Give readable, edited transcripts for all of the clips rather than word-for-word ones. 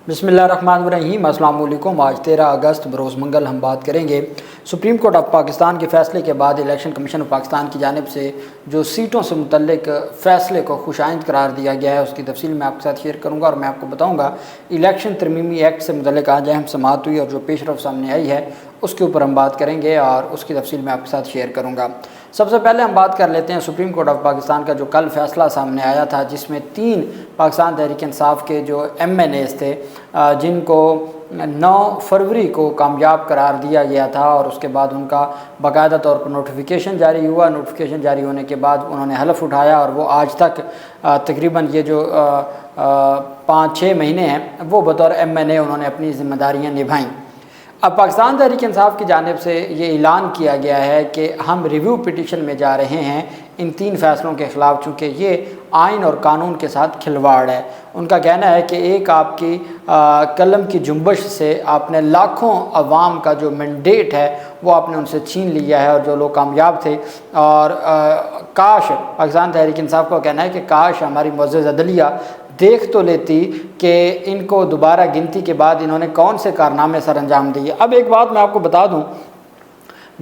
बिस्मिल्लाहिर्रहमानिर्रहीम। अस्सलाम वालेकुम। आज 13 अगस्त बरोज़ मंगल हम बात करेंगे सुप्रीम कोर्ट ऑफ पाकिस्तान के फ़ैसले के बाद इलेक्शन कमीशन ऑफ पाकिस्तान की जानिब से जो सीटों से मुतल्लिक फ़ैसले को खुशाइंद करार दिया गया है, उसकी तफसील मैं आपके साथ शेयर करूँगा और मैं आपको बताऊँगा इलेक्शन तरमीमी एक्ट से मुतल्लिक आज अहम समाअत हुई और जो पेशरफ सामने आई है उसके ऊपर हम बात करेंगे और उसकी तफसील मैं आपके साथ शेयर करूँगा। सबसे पहले हम बात कर लेते हैं सुप्रीम कोर्ट ऑफ पाकिस्तान का जो कल फ़ैसला सामने आया था, जिसमें 3 पाकिस्तान तहरीक इंसाफ के जो MNAs थे जिनको 9 फरवरी को कामयाब करार दिया गया था और उसके बाद उनका बाकायदा तौर पर नोटिफिकेशन जारी हुआ। नोटिफिकेशन जारी होने के बाद उन्होंने हलफ उठाया और वो आज तक तकरीबन ये जो 5-6 महीने हैं वो बतौर MNA उन्होंने अपनी ज़िम्मेदारियाँ निभाईं। अब पाकिस्तान तहरीक इंसाफ की जानिब से ये ऐलान किया गया है कि हम रिव्यू पिटीशन में जा रहे हैं इन 3 फैसलों के ख़िलाफ़, चूँकि ये आइन और कानून के साथ खिलवाड़ है। उनका कहना है कि एक आपकी कलम की जुम्बश से आपने लाखों अवाम का जो मैंडेट है वो आपने उनसे छीन लिया है और जो लोग कामयाब थे। और काश, पाकिस्तान तहरीक इंसाफ का कहना है कि काश हमारी मुअज़्ज़ज़ अदलिया देख तो लेती कि इनको दोबारा गिनती के बाद इन्होंने कौन से कारनामे सर अंजाम दिए। अब एक बात मैं आपको बता दूं,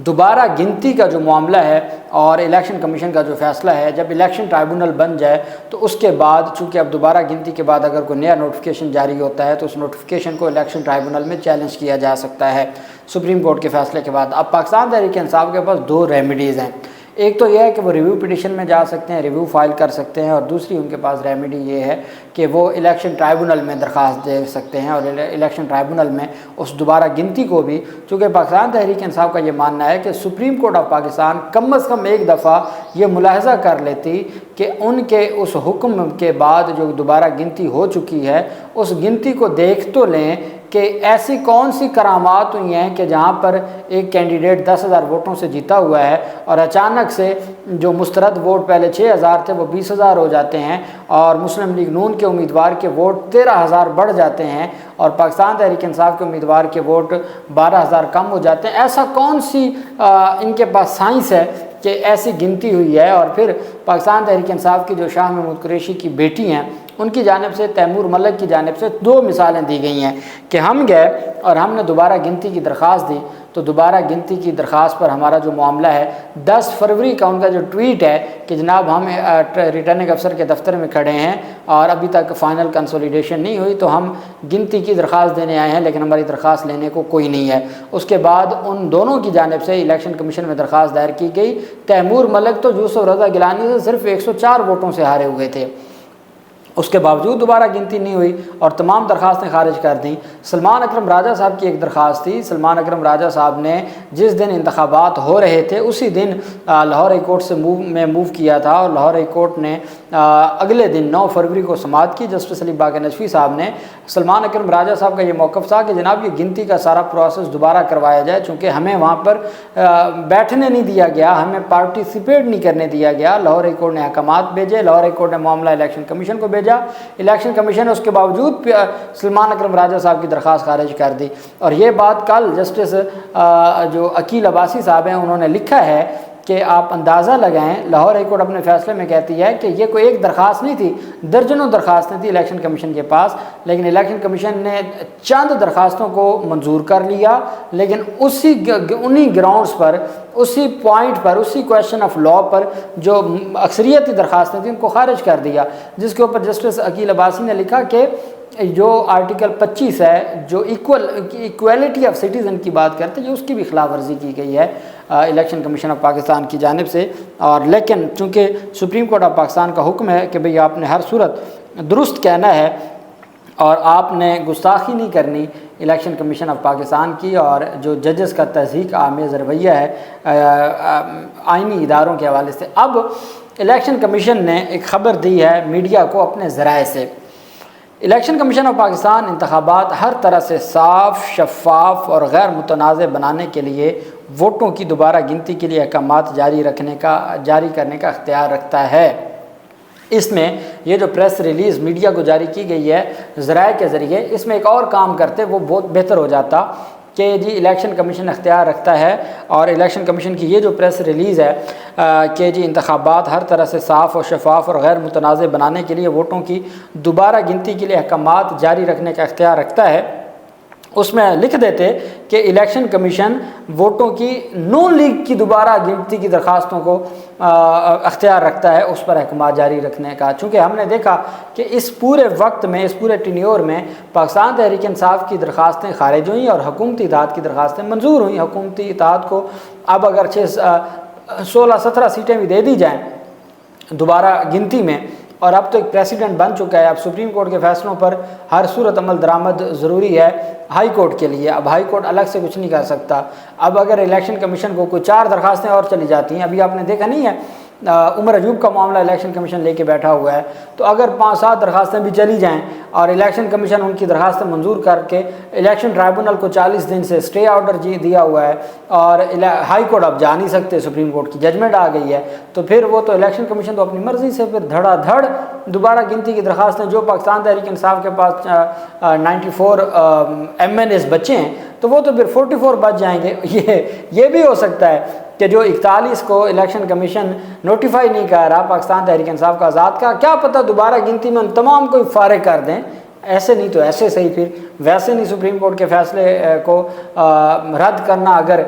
दोबारा गिनती का जो मामला है और इलेक्शन कमीशन का जो फ़ैसला है, जब इलेक्शन ट्राइब्यूनल बन जाए तो उसके बाद चूँकि अब दोबारा गिनती के बाद अगर कोई नया नोटिफिकेशन जारी होता है तो उस नोटिफिकेशन को इलेक्शन ट्राइब्यूनल में चैलेंज किया जा सकता है सुप्रीम कोर्ट के फ़ैसले के बाद। अब पाकिस्तान तहरीक इंसाफ के पास 2 रेमेडीज़ हैं। एक तो यह है कि वो रिव्यू पिटीशन में जा सकते हैं, रिव्यू फाइल कर सकते हैं, और दूसरी उनके पास रेमेडी ये है कि वो इलेक्शन ट्राइब्यूनल में दरख्वास्त दे सकते हैं और इलेक्शन ट्राइब्यूनल में उस दोबारा गिनती को भी, चूँकि पाकिस्तान तहरीक इंसाफ का ये मानना है कि सुप्रीम कोर्ट ऑफ पाकिस्तान कम अज़ कम एक दफ़ा ये मुलाहजा कर लेती कि उनके उस हुक्म के बाद जो दोबारा गिनती हो चुकी है उस गिनती को देख तो लें कि ऐसी कौन सी करामात हुई हैं कि जहाँ पर एक कैंडिडेट 10,000 वोटों से जीता हुआ है और अचानक से जो मुस्तरद वोट पहले 6,000 थे वो 20,000 हो जाते हैं और मुस्लिम लीग नून के उम्मीदवार के वोट 13,000 बढ़ जाते हैं और पाकिस्तान तहरीक इंसाफ के उम्मीदवार के वोट 12,000 कम हो जाते हैं। ऐसा कौन सी इनके पास साइंस है कि ऐसी गिनती हुई है। और फिर पाकिस्तान तहरीक इंसाफ की जो शाह महमूद कुरैशी की बेटी हैं उनकी जानिब से, तैमूर मलिक की जानिब से 2 मिसालें दी गई हैं कि हम गए और हमने दोबारा गिनती की दरख्वास्त दी, तो दोबारा गिनती की दरख्वास्त पर हमारा जो मामला है 10 फरवरी का उनका जो ट्वीट है कि जनाब हम रिटर्निंग अफसर के दफ्तर में खड़े हैं और अभी तक फ़ाइनल कंसोलिडेशन नहीं हुई, तो हम गिनती की दरख्वास्त देने आए हैं लेकिन हमारी दरख्वास्त लेने को कोई नहीं है। उसके बाद उन दोनों की जानिब से इलेक्शन कमीशन में दरख्वास्त दायर की गई। तैमूर मलिक तो यूसुफ रज़ा गिलानी से सिर्फ 104 वोटों से हारे हुए थे, उसके बावजूद दोबारा गिनती नहीं हुई और तमाम दरख्वास्तें खारिज कर दी। सलमान अकरम राजा साहब की एक दरख्वास्त थी। सलमान अकरम राजा साहब ने जिस दिन इंतखाबात हो रहे थे उसी दिन लाहौर हाई कोर्ट से मूव किया था और लाहौर हाई कोर्ट ने अगले दिन 9 फरवरी को समाअत की। जस्टिस अली बाक़ी नजफ़ी साहब ने सलमान अकरम राजा साहब का ये मौक़िफ़ था कि जनाब ये गिनती का सारा प्रोसेस दोबारा करवाया जाए, चूँकि हमें वहाँ पर बैठने नहीं दिया गया, हमें पार्टिसिपेट नहीं करने दिया गया। लाहौर हाई कोर्ट ने अहकामात भेजे, लाहौर हाई कोर्ट ने मामला इलेक्शन कमीशन को भेजा, इलेक्शन कमीशन ने उसके बावजूद सलमान अकरम राजा साहब की दरख्वास्त खारिज कर दी। और ये बात कल जस्टिस जो अकील अब्बासी साहब हैं उन्होंने लिखा है कि आप अंदाज़ा लगाएं, लाहौर हाई कोर्ट अपने फ़ैसले में कहती है कि ये कोई एक दरख्वास्त नहीं थी, दर्जनों दरख्वास्तें थी इलेक्शन कमीशन के पास, लेकिन इलेक्शन कमीशन ने चंद दरख्वास्तों को मंजूर कर लिया, लेकिन उन्हीं ग्राउंड्स पर, उसी पॉइंट पर, उसी क्वेश्चन ऑफ लॉ पर जो अक्सरियती दरख्वास्तें थी उनको खारिज कर दिया। जिसके ऊपर जस्टिस अकील अब्बासी ने लिखा कि जो आर्टिकल 25 है जो इक्वलिटी ऑफ सिटीज़न की बात करते हैं, उसकी भी खिलाफ वर्जी की गई है इलेक्शन कमीशन ऑफ पाकिस्तान की जानिब से। और लेकिन चूँकि सुप्रीम कोर्ट ऑफ पाकिस्तान का हुक्म है कि भाई आपने हर सूरत दुरुस्त कहना है और आपने गुस्ताखी नहीं करनी इलेक्शन कमीशन ऑफ पाकिस्तान की, और जो जजेस का तहज़ीक आमेज़ रवैया है आइनी इदारों के हवाले से। अब इलेक्शन कमीशन ने एक ख़बर दी है मीडिया को अपने ज़राए से। इलेक्शन कमीशन ऑफ पाकिस्तान इंतखाबात हर तरह से साफ़, शफ़ाफ़ और गैर मुतनाज़ बनाने के लिए वोटों की दोबारा गिनती के लिए अहकामात जारी करने का इख्तियार रखता है। इसमें ये जो प्रेस रिलीज़ मीडिया को जारी की गई है ज़राए के ज़रिए, इसमें एक और काम करते वो बहुत बेहतर हो जाता कि जी इलेक्शन कमीशन अख्तियार रखता है और इलेक्शन कमीशन की ये जो प्रेस रिलीज़ है कि जी इंतखाबात हर तरह से साफ़ और शफाफ और गैर मुतनाज़ बनाने के लिए वोटों की दोबारा गिनती के लिए अहकामात जारी रखने का अख्तियार रखता है, उसमें लिख देते कि इलेक्शन कमीशन वोटों की नून लीग की दोबारा गिनती की दरख्वास्तों को अख्तियार रखता है उस पर अहकाम जारी रखने का। चूँकि हमने देखा कि इस पूरे वक्त में, इस पूरे टेन्योर में पाकिस्तान तहरीक इंसाफ की दरख्वास्तें खारिज हुई और हुकूमती इत्तेहाद की दरख्वास्तें मंजूर हुई। हुकूमती इत्तेहाद को अब अगर 16-17 सीटें भी दे दी जाएँ दोबारा गिनती में, और अब तो एक प्रेसिडेंट बन चुका है, अब सुप्रीम कोर्ट के फैसलों पर हर सूरत अमल दरामद ज़रूरी है हाई कोर्ट के लिए। अब हाई कोर्ट अलग से कुछ नहीं कर सकता। अब अगर इलेक्शन कमीशन को कोई 4 दरखास्तें और चली जाती हैं, अभी आपने देखा नहीं है उमर अयूब का मामला इलेक्शन कमीशन लेके बैठा हुआ है, तो अगर 5-7 दरखास्तें भी चली जाएं और इलेक्शन कमीशन उनकी दरखास्तें मंजूर करके इलेक्शन ट्राइब्यूनल को 40 दिन से स्टे ऑर्डर दिया हुआ है और हाई कोर्ट अब जा नहीं सकते, सुप्रीम कोर्ट की जजमेंट आ गई है, तो फिर वो तो इलेक्शन कमीशन तो अपनी मर्ज़ी से फिर धड़ाधड़ दोबारा गिनती की दरखास्तें, जो पाकिस्तान तहरीक इंसाफ के पास 94 MNAs बचे हैं तो वो तो फिर 44 बच जाएंगे। ये भी हो सकता है कि जो 41 को इलेक्शन कमीशन नोटिफाई नहीं कर रहा पाकिस्तान तहरीक इंसाफ का आज़ाद का, क्या पता दोबारा गिनती में उन तमाम को फारिग कर दें। ऐसे नहीं तो ऐसे सही, फिर वैसे नहीं सुप्रीम कोर्ट के फैसले को रद्द करना अगर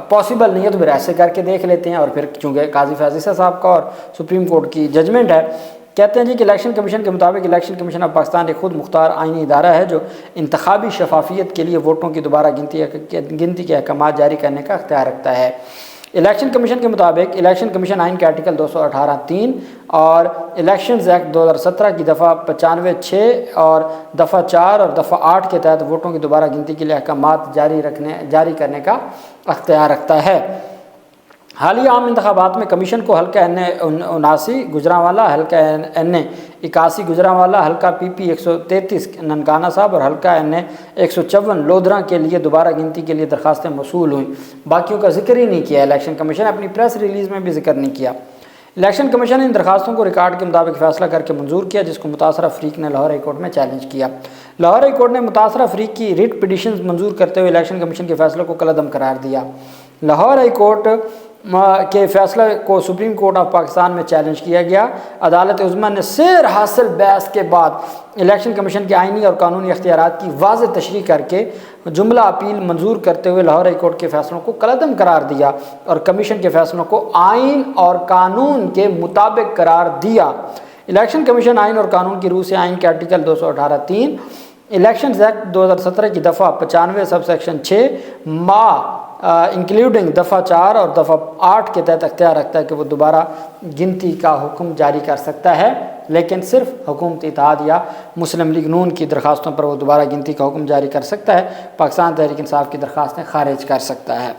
पॉसिबल नहीं है तो फिर ऐसे करके देख लेते हैं। और फिर चूँकि काजी फैज़ ईसा साहब का और सुप्रीम कोर्ट की जजमेंट है, कहते हैं जी कि इलेक्शन कमीशन के मुताबिक इलेक्शन कमीशन ऑफ पाकिस्तान एक खुद मुख्तार आइनी इदारा है जो इंतखाबी शफाफियत के लिए वोटों की दोबारा गिनती के अहकाम जारी करने का अख्तियार रखता है। इलेक्शन कमीशन के मुताबिक इलेक्शन कमीशन आइन के आर्टिकल 218(3) और इलेक्शंस एक्ट 2017 की दफ़ा 95(6) और दफ़ा 4 और दफ़ा 8 के तहत वोटों की दोबारा गिनती के लिए अहकाम जारी करने का अख्तियार रखता है। हालिया आम इंतखाबात में कमीशन को हल्का NA-79 गुजरांवाला, हल्का NA-81 गुजरांवाला, हल्का PP 133 ननकाना साहब और हल्का NA-154 लोधरा के लिए दोबारा गिनती के लिए दरखास्तें मौसूल हुई। बाकियों का जिक्र ही नहीं किया, इलेक्शन कमीशन अपनी प्रेस रिलीज़ में भी जिक्र नहीं किया। इलेक्शन कमीशन ने इन दरखास्तों को रिकॉर्ड के मुताबिक फ़ैसला करके मंजूर किया, जिसको मुतासरा फ़रीक ने लाहौर हाई कोर्ट में चैलेंज किया। लाहौर हाई कोर्ट ने मुतासरा फ़रीक की रिट पिटिशन मंजूर करते हुए इलेक्शन कमीशन के फ़ैसले को कलअदम करार दिया। लाहौर हाई कोर्ट के फ़ैसले को सुप्रीम कोर्ट ऑफ पाकिस्तान में चैलेंज किया गया। अदालत उज़्मा ने सैर हासिल बहस के बाद इलेक्शन कमीशन के आइनी और कानूनी अख्तियारात की वाज़ेह तशरीह करके जुमला अपील मंजूर करते हुए लाहौर हाई कोर्ट के फ़ैसलों को कलअदम करार दिया और कमीशन के फ़ैसलों को आइन और कानून के मुताबिक करार दिया। इलेक्शन कमीशन आइन और कानून की रूह से आइन के आर्टिकल 218(3), इलेक्शन एक्ट 2017 की दफ़ा 95 सबसेक्शन 6 इंक्लूडिंग दफ़ा 4 और दफ़ा 8 के तहत अख्तियार रखता है कि वो दोबारा गिनती का हुक्म जारी कर सकता है, लेकिन सिर्फ हुकूमती इत्तेहाद या मुस्लिम लीग नून की दरखास्तों पर वो दोबारा गिनती का हुक्म जारी कर सकता है, पाकिस्तान तहरीक इंसाफ की दरखास्तें खारिज कर सकता है।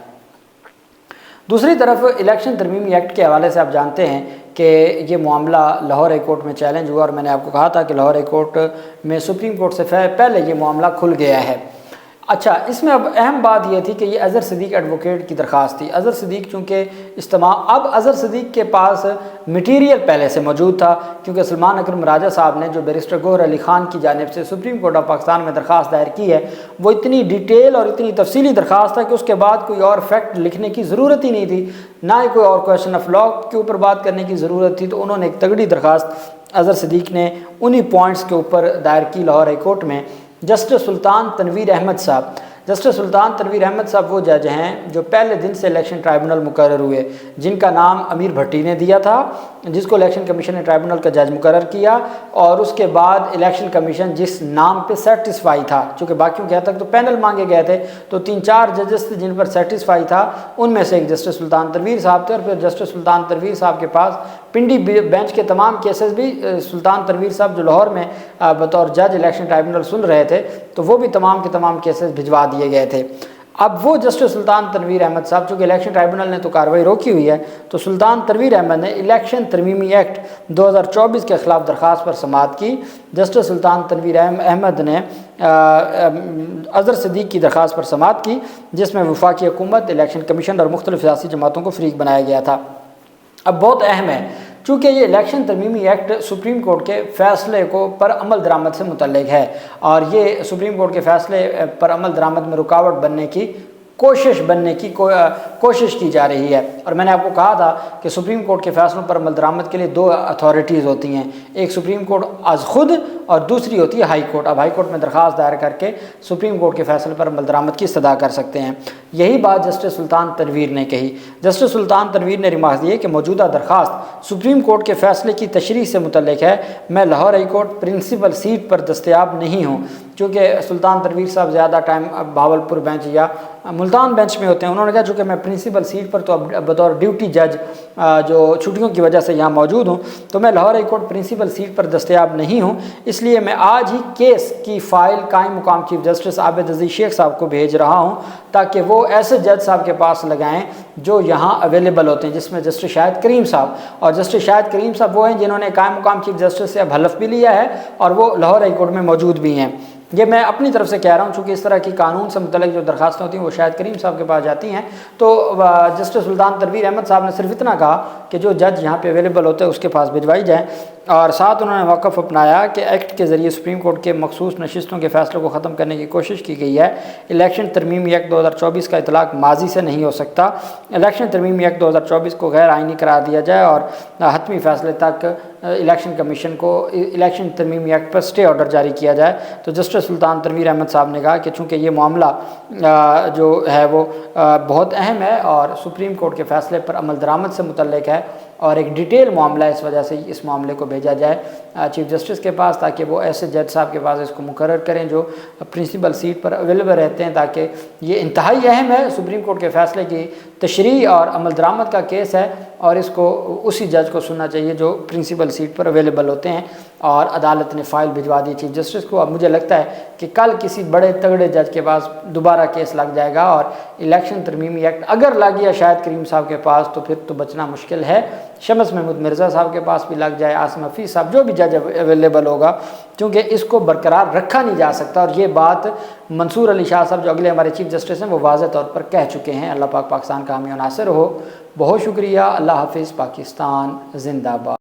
दूसरी तरफ इलेक्शन तरमीमी एक्ट के हवाले से आप जानते हैं कि ये मामला लाहौर हाई कोर्ट में चैलेंज हुआ और मैंने आपको कहा था कि लाहौर हाई कोर्ट में सुप्रीम कोर्ट से पहले ये मामला खुल गया है। अच्छा, इसमें अब अहम बात यह थी कि ये अज़हर सिद्दीक एडवोकेट की दरख्वास्त थी। अज़हर सिद्दीक चूँकि अब अज़हर सिद्दीक के पास मटीरियल पहले से मौजूद था, क्योंकि सलमान अकरम राजा साहब ने जो बैरिस्टर गौहर अली ख़ान की जानिब से सुप्रीम कोर्ट ऑफ पाकिस्तान में दरख्वास्त दायर की है, वो इतनी डिटेल और इतनी तफसीली दरख्वास्त है कि उसके बाद कोई और फैक्ट लिखने की ज़रूरत ही नहीं थी, ना ही कोई और क्वेश्चन ऑफ लॉ के ऊपर बात करने की ज़रूरत थी। तो उन्होंने एक तगड़ी दरख्वास्त अज़हर सिद्दीक ने उन्हीं पॉइंट्स के ऊपर दायर की लाहौर हाई कोर्ट में। जस्टिस सुल्तान तनवीर अहमद साहब, जस्टिस सुल्तान तनवीर अहमद साहब वो जज हैं जो पहले दिन से इलेक्शन ट्राइब्यूनल मुकर्रर हुए, जिनका नाम अमीर भट्टी ने दिया था, जिसको इलेक्शन कमीशन ने ट्राइब्यूनल का जज मुकर्रर किया। और उसके बाद इलेक्शन कमीशन जिस नाम पे सेटिस्फाई था, चूँकि बाकियों के हद तक तो पैनल मांगे गए थे, तो 3-4 जजेस थे जिन पर सेटिस्फाई था, उनमें से एक जस्टिस सुल्तान तनवीर साहब थे। और फिर जस्टिस सुल्तान तनवीर साहब के पास पिंडी बेंच के तमाम केसेस भी सुल्तान तनवीर साहब जो लाहौर में बतौर जज इलेक्शन ट्राइब्यूनल सुन रहे थे, तो वो भी तमाम के तमाम केसेस भिजवा दिए गए थे। अब वो जस्टिस सुल्तान तनवीर अहमद साहब, चूँकि इलेक्शन ट्राइब्यूनल ने तो कार्रवाई रोकी हुई है, तो सुल्तान तनवीर अहमद ने इलेक्शन तरमीमी एक्ट 2024 के ख़िलाफ़ दरख्वास्त पर समाअत की। जस्टिस सुल्तान तनवीर अहमद ने अज़हर सिद्दीक की दरख्वास्त पर समाअत की, जिसमें वफाकी हुकूमत, इलेक्शन कमीशन और मुख्तलिफ सियासी जमातों को फ़रीक बनाया गया था। अब बहुत अहम है, चूँकि ये इलेक्शन तरमीमी एक्ट सुप्रीम कोर्ट के फ़ैसले को पर अमल दरामद से मुतल्लिक है और ये सुप्रीम कोर्ट के फ़ैसले पर अमल दरामद में रुकावट बनने की कोशिश की जा रही है। और मैंने आपको कहा था कि सुप्रीम कोर्ट के फैसलों पर अमल दरामद के लिए दो अथॉरिटीज़ होती हैं, एक सुप्रीम कोर्ट आज खुद और दूसरी होती है हाई कोर्ट। अब हाई कोर्ट में दरख्वास्त दायर करके सुप्रीम कोर्ट के फैसले पर अमल दरामद की इस्तदा कर सकते हैं। यही बात जस्टिस सुल्तान तनवीर ने कही। जस्टिस सुल्तान तनवीर ने रिमार्क दिए कि मौजूदा दरख्वास्त सुप्रीम कोर्ट के फैसले की तशरीह से मुतल्लिक है। मैं Lahore high court principal seat पर दस्तयाब नहीं हूँ, चूँकि सुल्तान तनवीर साहब ज़्यादा टाइम भावलपुर बेंच या मुल्तान बेंच में होते हैं। उन्होंने कहा चूँकि मैं प्रिंसिपल सीट पर तो अब बतौर ड्यूटी जज जो छुट्टियों की वजह से यहाँ मौजूद हूँ, तो मैं Lahore high court principal seat पर दस्तयाब नहीं हूँ, इसलिए मैं आज ही केस की फ़ाइल कायम मुकाम चीफ जस्टिस आबिद अजीज़ शेख साहब को भेज रहा हूँ ताकि वो ऐसे जज साहब के पास लगाएं जो यहाँ अवेलेबल होते हैं, जिसमें जस्टिस शाहिद करीम साहब। और जस्टिस शाहिद करीम साहब वो हैं जिन्होंने कायम मुकाम चीफ जस्टिस से अब हलफ भी लिया है और वो लाहौर हाई कोर्ट में मौजूद भी हैं। ये मैं अपनी तरफ से कह रहा हूँ, चूँकि इस तरह की कानून से मुतल्लिक जो दरखास्तें होती हैं वो शाहिद करीम साहब के पास जाती हैं। तो जस्टिस सुल्तान तनवीर अहमद साहब ने सिर्फ इतना कहा कि जो जज यहाँ पे अवेलेबल होते हैं उसके पास भिजवाई जाए, और साथ उन्होंने मौक़िफ़ अपनाया कि एक्ट के ज़रिए सुप्रीम कोर्ट के मखसूस नशिस्तों के फ़ैसलों को ख़त्म करने की कोशिश की गई है। इलेक्शन तरमीमी एक्ट 2024 का इतलाक़ माजी से नहीं हो सकता। इलेक्शन तरमीमी एक्ट 2024 को गैर आइनी करार दिया जाए और हतमी फ़ैसले तक इलेक्शन कमीशन को इलेक्शन तरमीमी एक्ट पर स्टे ऑर्डर जारी किया जाए। तो जस्टिस सुल्तान तनवीर अहमद साहब ने कहा कि चूँकि ये मामला जो है वो बहुत अहम है और सुप्रीम कोर्ट के फ़ैसले पर अमल दरामद से मुतल्लिक है और एक डिटेल मामला है, इस वजह से इस मामले को भेजा जाए चीफ जस्टिस के पास ताकि वो ऐसे जज साहब के पास इसको मुकर्रर करें जो प्रिंसिपल सीट पर अवेलेबल रहते हैं, ताकि ये इंतहाई अहम है सुप्रीम कोर्ट के फ़ैसले की तशरीह और अमल दरामद का केस है और इसको उसी जज को सुनना चाहिए जो प्रिंसिपल सीट पर अवेलेबल होते हैं। और अदालत ने फ़ाइल भिजवा दी चीफ जस्टिस को। अब मुझे लगता है कि कल किसी बड़े तगड़े जज के पास दोबारा केस लग जाएगा और इलेक्शन तरमीमी एक्ट अगर लग गया शाहिद करीम साहब के पास तो फिर तो बचना मुश्किल है। शम्स महमूद मिर्ज़ा साहब के पास भी लग जाए, आसिम हफीज़ साहब, जो भी जज अवेलेबल होगा, क्योंकि इसको बरकरार रखा नहीं जा सकता। और ये बात मंसूर अली शाह साहब जो अगले हमारे चीफ जस्टिस हैं वो वाज़ेह तौर पर कह चुके हैं। अल्लाह पाक पाकिस्तान का हामी और नासिर हो। बहुत शुक्रिया। अल्लाह हाफिज़। पाकिस्तान जिंदाबाद।